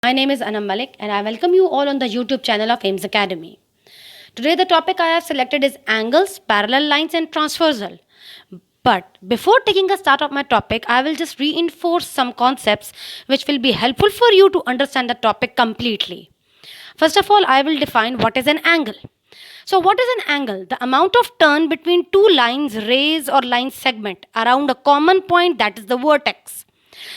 My name is Anam Malik and I welcome you all on the YouTube channel of AIMS Academy. Today the topic I have selected is angles, parallel lines and transversal. But before taking a start of my topic, I will just reinforce some concepts which will be helpful for you to understand the topic completely. First of all, I will define what is an angle. So what is an angle? The amount of turn between two lines, rays or line segment around a common point, that is the vertex.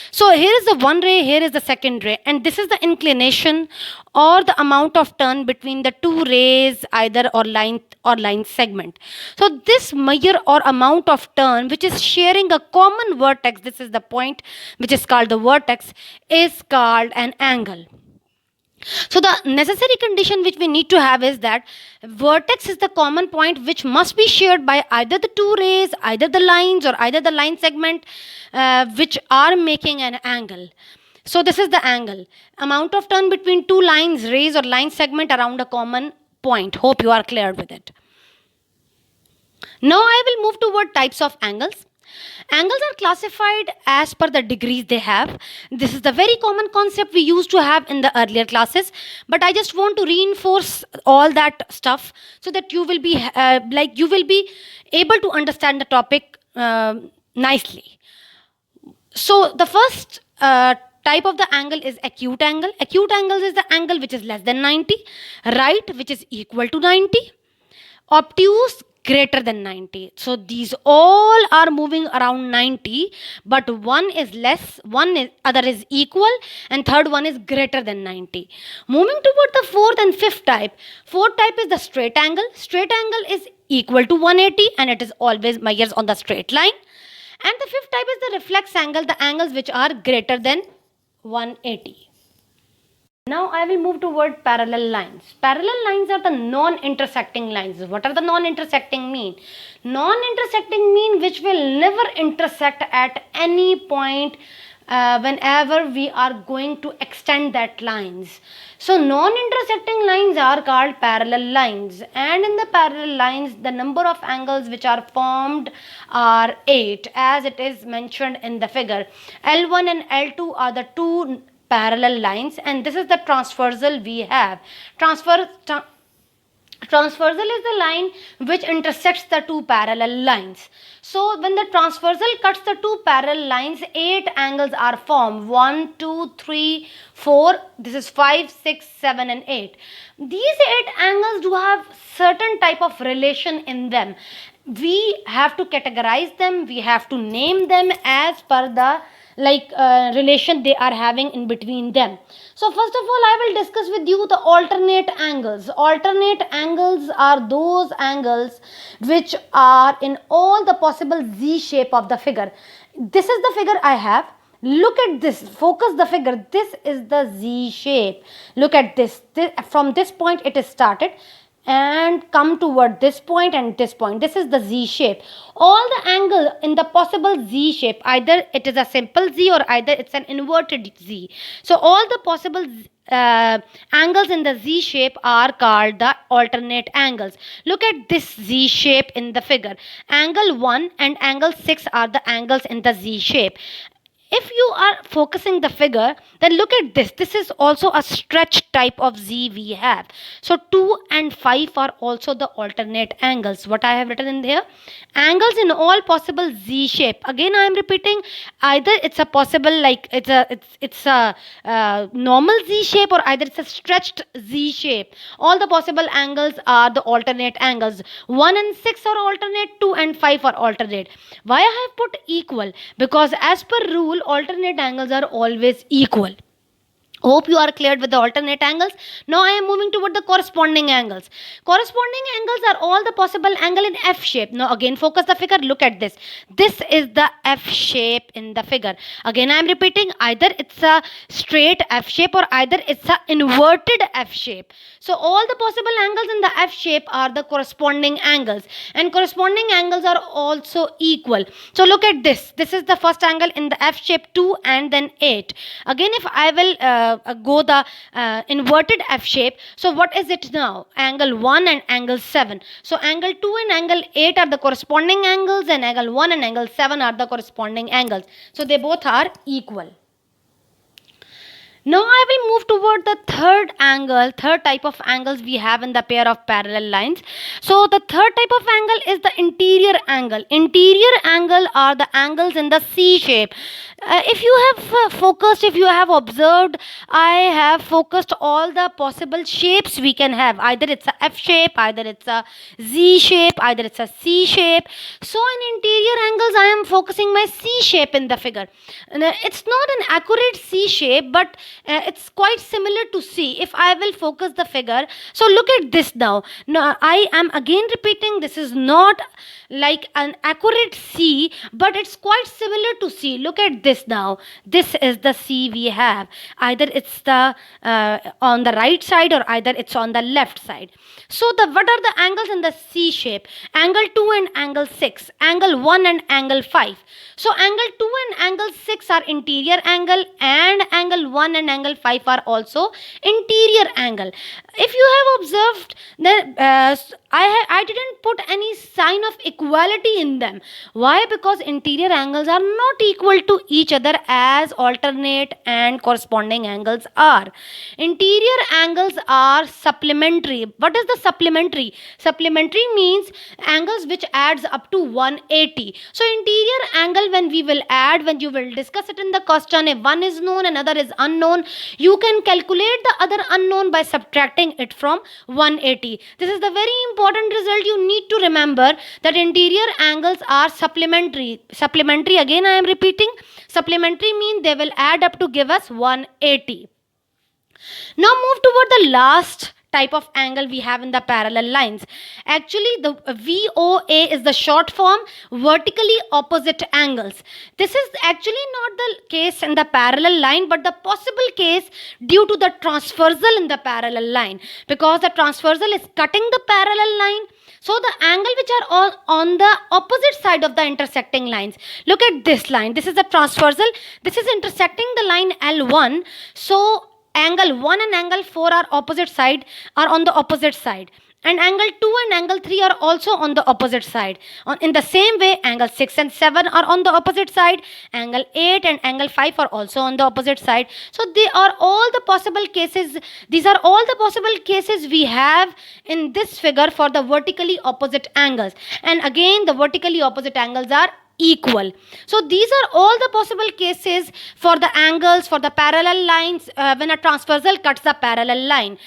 So here is the one ray, here is the second ray, and this is the inclination or the amount of turn between the two rays either or line segment. So this measure or amount of turn which is sharing a common vertex, this is the point which is called the vertex, is called an angle. So the necessary condition which we need to have is that vertex is the common point which must be shared by either the two rays, either the lines or either the line segment which are making an angle. So this is the angle. Amount of turn between two lines, rays or line segment around a common point. Hope you are clear with it. Now I will move toward types of angles. Angles are classified as per the degrees they have. This is the very common concept we used to have in the earlier classes, but I just want to reinforce all that stuff so that you will be able to understand the topic nicely. So the first type of the angle is acute angle. Acute angle is the angle which is less than 90, right which is equal to 90, obtuse greater than 90. So these all are moving around 90, but one is less, other is equal, and third one is greater than 90. Moving toward the fourth and fifth type. Fourth type is the straight angle. Straight angle is equal to 180 and it is always measures on the straight line. And the fifth type is the reflex angle, the angles which are greater than 180. Now I will move toward parallel lines. Parallel lines are the non-intersecting lines. What are the non-intersecting mean? Non-intersecting mean which will never intersect at any point whenever we are going to extend that lines. So non-intersecting lines are called parallel lines, and in the parallel lines the number of angles which are formed are 8 as it is mentioned in the figure. L1 and L2 are the two parallel lines, and this is the transversal we have. Transversal is the line which intersects the two parallel lines. So when the transversal cuts the two parallel lines, 8 angles are formed. 1, 2, 3, 4, this is 5, 6, 7 and 8. These 8 angles do have certain type of relation in them. We have to categorize them, we have to name them as per the relation they are having in between them. So first of all, I will discuss with you the alternate angles. Alternate angles are those angles which are in all the possible Z shape of the figure. This is the figure I have. Look at this, focus the figure. This is the Z shape. Look at this. From this point it is started and come toward this point and this point. This is the Z shape. All the angle in the possible Z shape, either it is a simple Z or either it's an inverted Z. So all the possible angles in the Z shape are called the alternate angles. Look at this Z shape in the figure. Angle 1 and angle 6 are the angles in the Z shape. If you are focusing the figure, then look at this. This is also a stretch type of Z we have. So 2 and 5 are also the alternate angles. What I have written in there, angles in all possible Z shape. Again, I am repeating. Either it's a possible it's a normal Z shape, or either it's a stretched Z shape. All the possible angles are the alternate angles. 1 and 6 are alternate. 2 and 5 are alternate. Why I have put equal? Because as per rule, alternate angles are always equal. Hope you are cleared with the alternate angles. Now I am moving toward the corresponding angles. Corresponding angles are all the possible angle in F shape. Now again focus the figure. Look at this. This is the F shape in the figure. Again I am repeating, either it's a straight F shape or either it's a inverted F shape. So all the possible angles in the F shape are the corresponding angles, and corresponding angles are also equal. So look at this. This is the first angle in the F shape, 2 and then 8. Again if I will go the inverted F shape. So what is it now? Angle 1 and angle 7. So angle 2 and angle 8 are the corresponding angles, and angle 1 and angle 7 are the corresponding angles. So they both are equal. Now I will move toward the third type of angles we have in the pair of parallel lines. So the third type of angle is the interior angle. Interior angle are the angles in the C shape. If you have if you have observed, I have focused all the possible shapes we can have. Either it's a F shape, either it's a Z shape, either it's a C shape. So in interior angles, I am focusing my C shape in the figure. It's not an accurate C shape, but it's quite similar to C. If I will focus the figure, so look at this now. Now I am again repeating, this is not like an accurate C, but it's quite similar to C. Look at this now. This is the C we have. Either it's the on the right side, or either it's on the left side. So what are the angles in the C shape? Angle 2 and angle 6, angle 1 and angle 5. So angle 2 and angle 6 are interior angle, and angle 1 and angle 5 are also interior angle. If you have observed, then I didn't put any sign of equality in them. Why? Because interior angles are not equal to each other as alternate and corresponding angles are. Interior angles are supplementary. What is the supplementary? Supplementary means angles which adds up to 180. So interior angle, when we will add, when you will discuss it in the question, if one is known, another is unknown, you can calculate the other unknown by subtracting it from 180. This is the very important result you need to remember, that interior angles are supplementary. Supplementary, again I am repeating, supplementary means they will add up to give us 180. Now move toward the last type of angle we have in the parallel lines. Actually, the V.O.A is the short form, vertically opposite angles. This is actually not the case in the parallel line, but the possible case due to the transversal in the parallel line, because the transversal is cutting the parallel line. So the angle which are all on the opposite side of the intersecting lines. Look at this line. This is the transversal. This is intersecting the line L1. So angle 1 and angle 4 are on the opposite side, and angle 2 and angle 3 are also on the opposite side. In the same way, angle 6 and 7 are on the opposite side, angle 8 and angle 5 are also on the opposite side. So these are all the possible cases we have in this figure for the vertically opposite angles. And again, the vertically opposite angles are equal. So these are all the possible cases for the angles for the parallel lines when a transversal cuts the parallel line.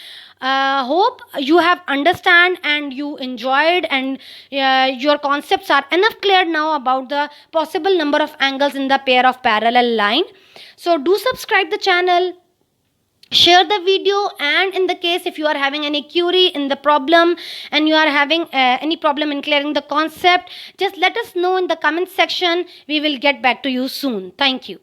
Hope you have understand and you enjoyed, and your concepts are enough clear now about the possible number of angles in the pair of parallel line. So do subscribe the channel, share the video, and in the case if you are having any query in the problem and you are having any problem in clearing the concept, just let us know in the comment section. We will get back to you soon. Thank you.